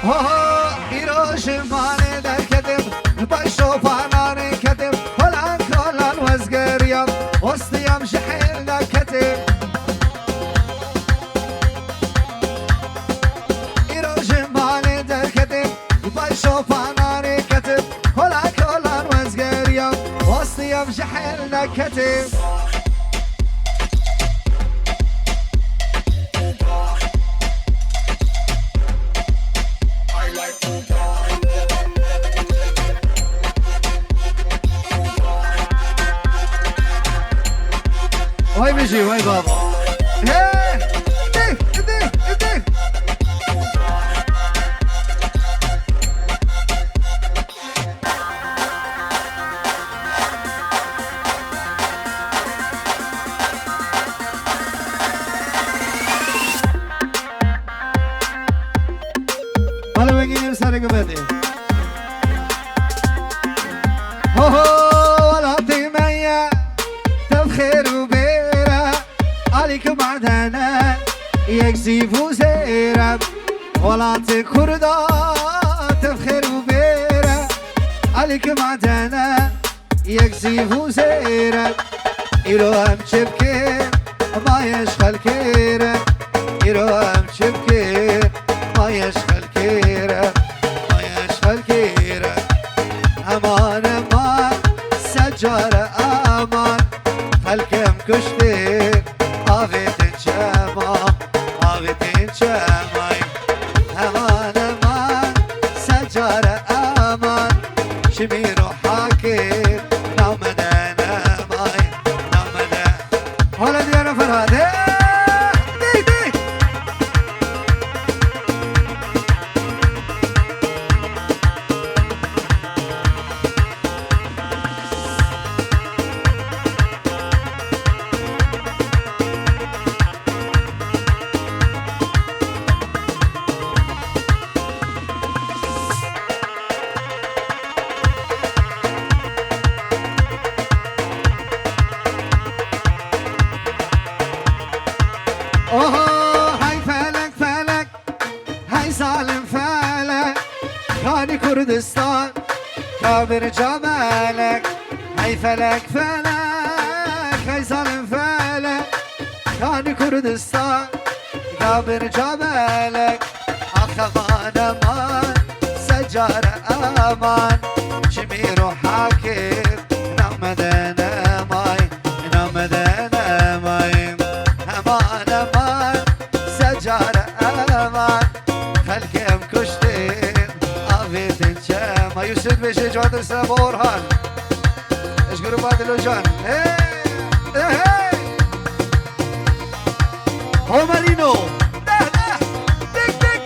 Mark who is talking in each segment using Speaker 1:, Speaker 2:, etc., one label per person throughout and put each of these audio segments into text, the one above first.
Speaker 1: ایراش مانه در کتب باشو پانانه کتب هلان کلان وزگریم وستیم شحیل در کتب ایراش مانه در کتب باشو پانانه کتب هلان کلان وزگریم وستیم شحیل در کتب وای بشی وای بابا حالا بگیریم سر گبده ولا تیمیه تبخیر و عليك بعدنا يكسي فوزيرة ولات كردا تفخر وبيرة عليك بعدنا يكسي فوزيرة إلو هم شبكير ما يشغل كيرة إلو هم شبكير ما يشغل كيرة ما يشغل كيرة أمان أمان سجارة أمان خلكم كشتير آفتن شمام آفتن شمای امان امان سجار امان شمیر و حاکر نامدن امای نامدن حالا دیانو فرهاده دی دی كردستان كابر جمالك هاي فلك فلك هاي سالم فلك كان كردستان كابر جمالك أخمان أمان سجار أمان شمير وحاكم نعمدن أماي نعمدن أماي أمان أمان سجار أمان خلكم كشتين ما يوسف بيشي جواد السلام وأورهان ايش قولوا بعد الوجان هو مارينو دك دك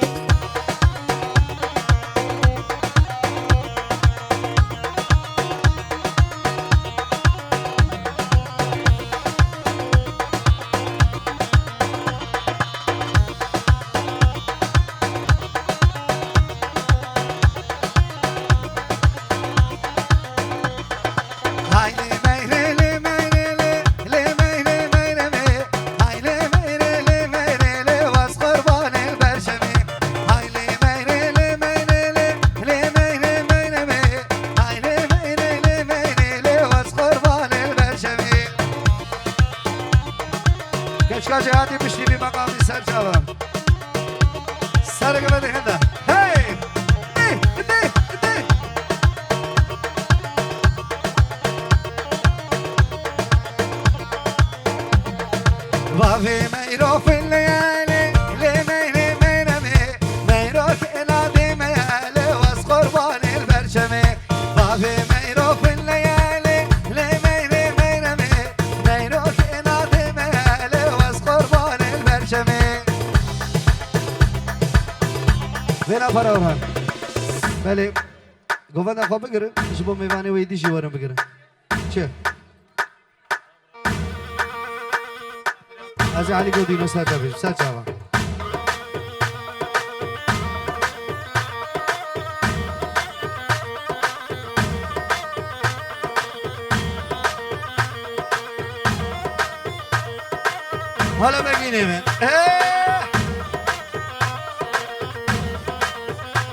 Speaker 1: اشکال جهاتی بشتی بی مقامی سر جواب سر گبه دهنده هی دی دی دی وافي ميرو في الليالي لميني مينمي ميرو كنادي ميالي واس قربان البرشمي وافي ميرو في الليالي لميني مينمي ميرو كنادي ميالي واس قربان البرشمي وينا فرورها بله گفتن خواب بگیره شبو میوانی ویدی شیوارم بگیره چه از علی گودینو سر جواب سر جواب حالا بگینیم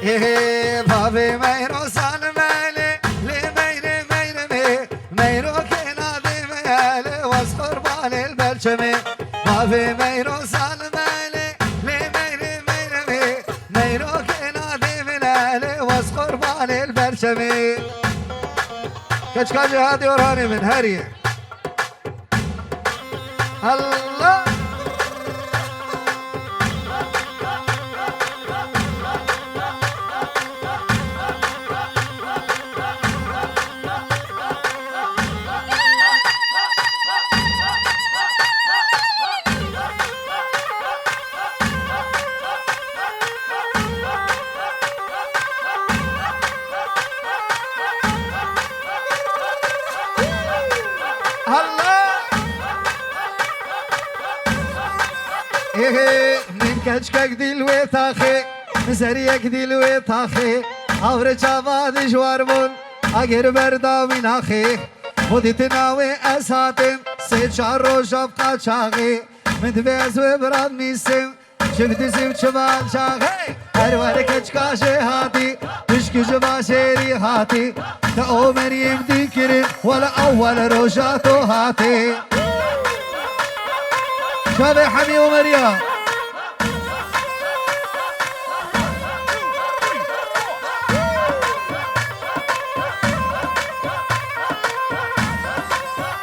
Speaker 1: إيه بابي ميرو سالمالي لي ميري ميري مي ميرو كنادي ميالي واسخر بالي البلشمي بابي ميرو سالمالي لي ميري ميري مي ميرو كنادي ميالي واسخر بالي البلشمي كشكاجي هادي وراني من هريه الله إيه من كشكك دي الويتاخي مسريك دي الويتاخي عبر شاباد جواربون اگر بردا من اخي خودي تناوي اساتم سيد شهر روش ابقى شاغي متبيز وبراد ميسم شفت سيب شبان شاغي هر ور كشكاشي هاتي تشكي جبا شيري هاتي تأو مريم ديكرين ولا اول روشاتو هاتي شباب حمي ومريم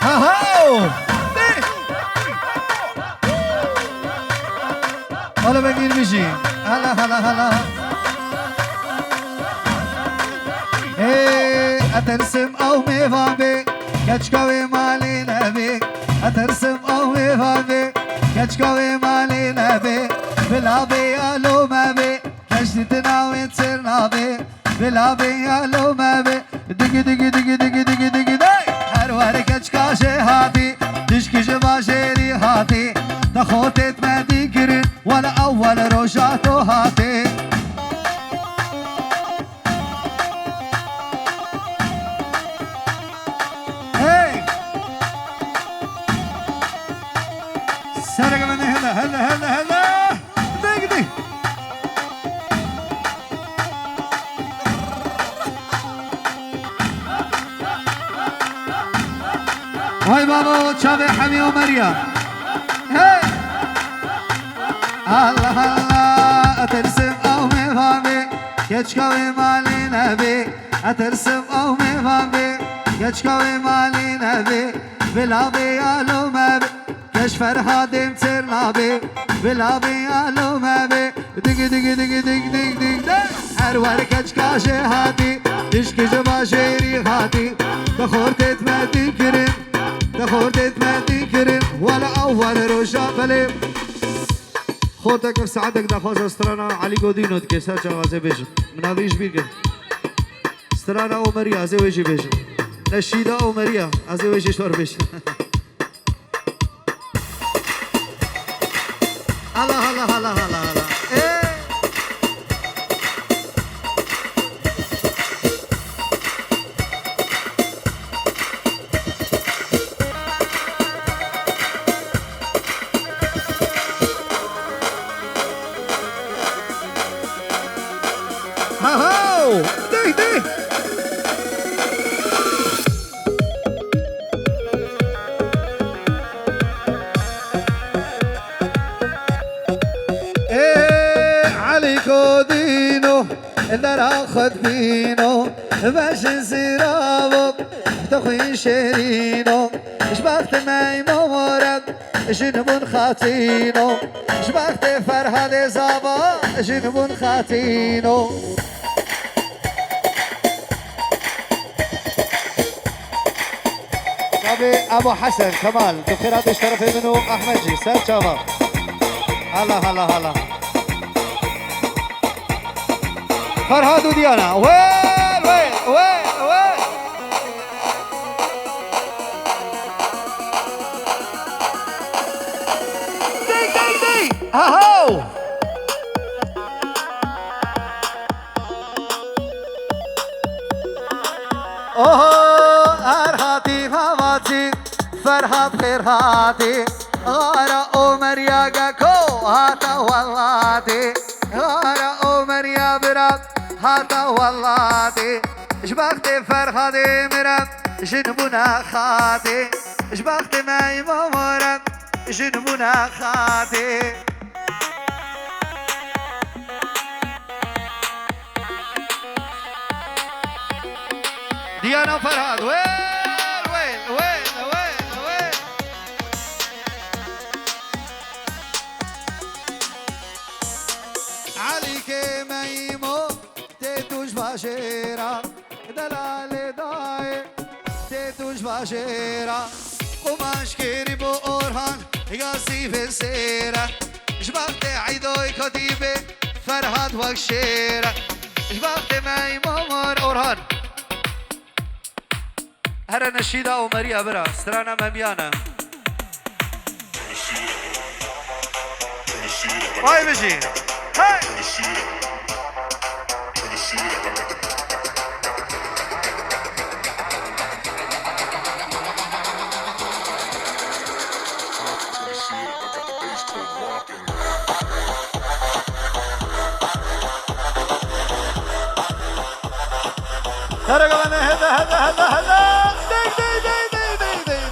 Speaker 1: هاو هلا بنجيل بيجي هلا هلا هلا ايه اترسم او ميفان بي كشكاوي مالي نبي اترسم او ميفان بي كشكاوي مالي نبي بلابي الو مبي كشتنا ويتصيرنا بي بلابي الو مبي دق دق دق دق دق دق دق هر ور كشكاشي هاتي تشكي جباشيري هاتي دخوتت ما ديكرين ولا اول روشاتو هاتي سرق مني هلا هلا هلا هلا دق دق هاي بابا شابي حمي ومريم هاي الله الله اترسم او مفهمي كشكاوي مالي نبي اترسم او مفهمي كشكاوي مالي نبي بلابي الو مبي كش فرهادم ترنابي بلابي الو مبي دق دق دق دق دق دق دق هر ور كشكاشي هاتي تشكي جباشيري هاتي دخورتت ما تكرم دخورتت ما تكرم ولا اول روشا فليم خورتك في ساعتك دخواز استرانا علي قودينو دكسر جوازي بيجم منابيش بيجم استرانا او مريا ازي ويجي بيجم نشيدا او مريا ازي ويجي شور بيجم هلا هلا هلا هلا هلا ايه هاو دي دي دينو اللي راخد بينو باش نسيرابو بتخوي شيرينو شبخت ماي مورد جنبون خاتينو شبخت فرهاد زابا جنبون خاتينو ابو حسن كمال بخيرات اشترف منه احمد جي سال شباب هلا هلا هلا فرهاد وديانا وين وين وين وين دي دي دي اهو اوه ارهاتي فواتي فرهاد خيرهاتي غارة عمر يا كو هاتا والهاتي غارة عمر يا براد هاتا والله دي جبختي فرخدي مرم جنبنا خاتي جبختي ماي مرم جنبنا خاتي ديانا فرهاد وين عليك ميمو تيتوش باشيرا دلال داي تيتوش باشيرا قماش كيري بو أورهان ياسي في السيرة جبخت عيدوي كتيبة فرهاد وكشيرة جبخت ميمو مور أورهان هر نشيدة ومريا برا سترانا مميانا هاي بجي هاي هلا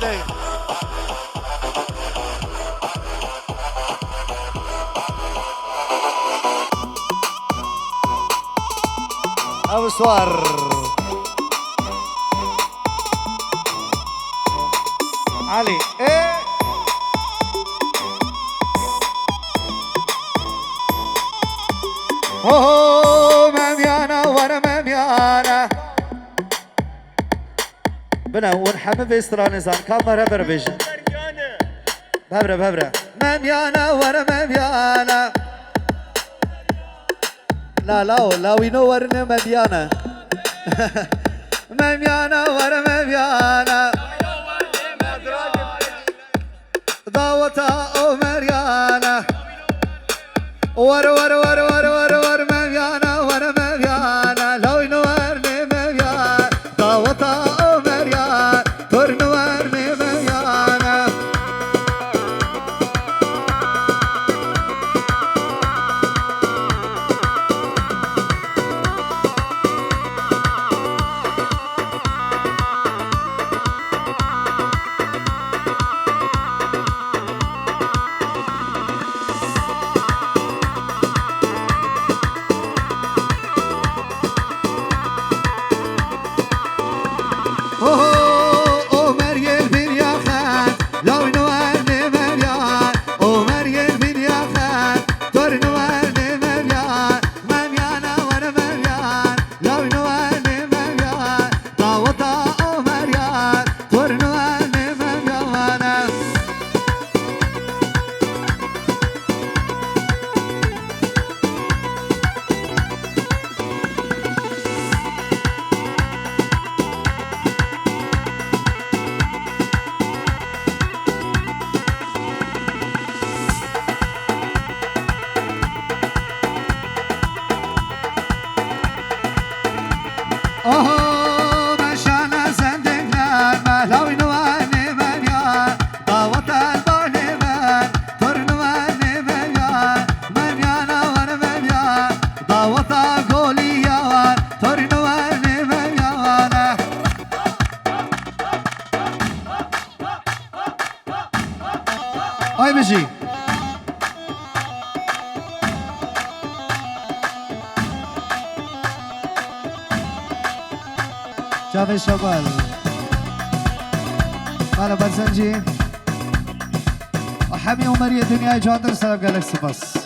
Speaker 1: دي أبو سوار علي إيه هو مميانا وانا مميانا بنون حبيبي استرانيزان كاميرا بربج بهبرة مميانا وانا مميانا لا we know ورنا مميانا مميانا وانا مميانا ضاوتا او مريانا ور مميانا وانا مميانا لو ينورني مميانا ضاوتا او مريانا ترنورني مميانا هاي بيجي جافي شبال مالا برزنجي وحمي ومريا دنيا جادر سلام جالكسي بس